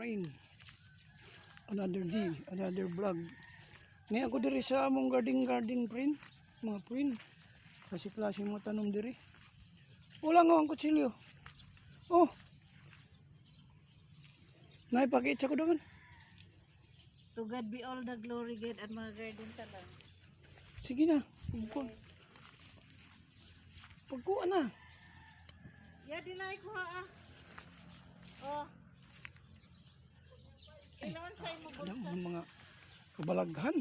friend. Another day, another vlog. Ngayon ako diri sa among garden friend, mga friend. Kasi klase mo tanom diri. Wala nga ang kutsilyo. Oh. Naipakita ko doon. To God be all the glory, God, at mga garden ta lang. Sige na. Pagkuha na. Ya, dinay ko ha ah. Oh. Kailangan sa imo Alam bulsa. mo mga kabalaghan.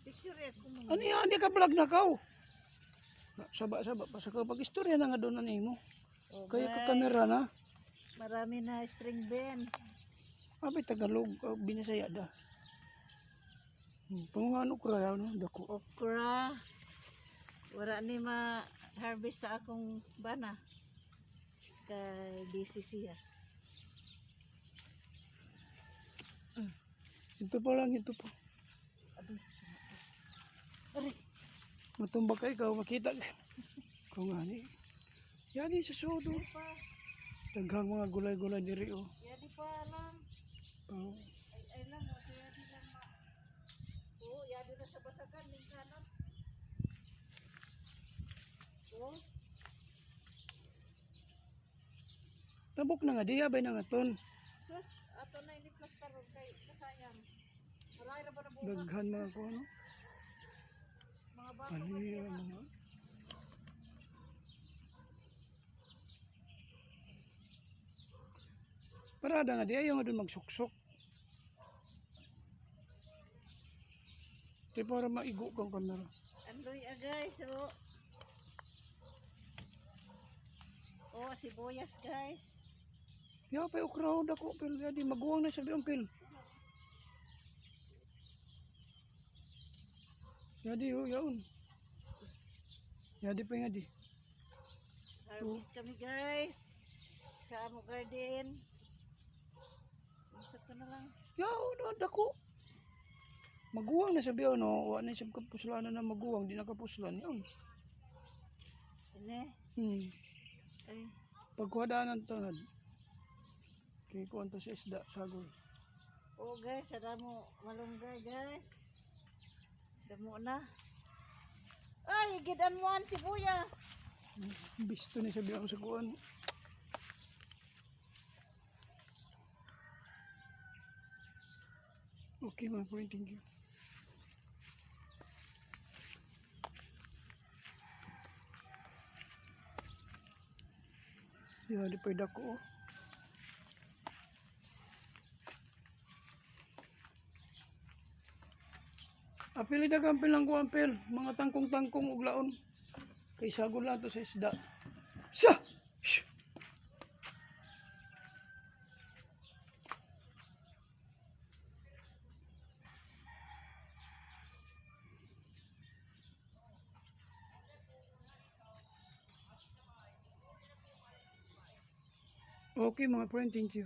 Picture ko mo. Ano yan? Hindi ka vlog na kao. Saba. Basta ka pag-istorya na nga doon na nimo. Oh, Kaya ka guys, kamera na. marami na string bands. Abay Tagalog, Binisaya da. Pangano kraya no, dako. Okra. Wala ni ma-harvest sa akong bana. Kay busy siya. Ito pa lang, ito pa. Aray. Matumbak ka ikaw, makita ka. Kung ani. Yan sa sodo. Pa. Daghang mga gulay-gulay diri oh. Yadi pa lang. Oh. Ay lang, yadi lang ma. Oo, yadi na sa basagan ning kanan. Oo. Tabok na nga diya bay na nga ton. Sus, ato na ini plastaron kay kasayang. Maray ra ba na buka? Daghan mga ko ano. Mga baso Paniya mga. Parada nga diya yung doon magsuksok. Di para maigo kang kamera. Andoy guys, oh. Oh, sibuyas guys. Ya pa ukraw dako pil di maguwang na sa biong pil. Yadi oh yaon. Yadi pa nga di. Harvest kami guys. Sa amo garden. Isa ko na lang. Yaon no dako. Maguwang na sa biong no, wa na sab kapuslanan na maguwang di nakapuslan yaon. Ini. Ay, Pagkuhadaan ng tangad. Kay kuwan to sa isda, sagol. oh guys, ada mo malunggay guys. Damo na. Ay, gidan mo ang sibuyas. Bisto ni sabi ako sa kuwan. Okay my friend, thank you. Ya, di pa dako oh. Apil dagang pilang ko ampil, mga tangkong-tangkong ug laon. Kay sagol lang to sa isda. Sa! Shh! Okay mga friend, thank you.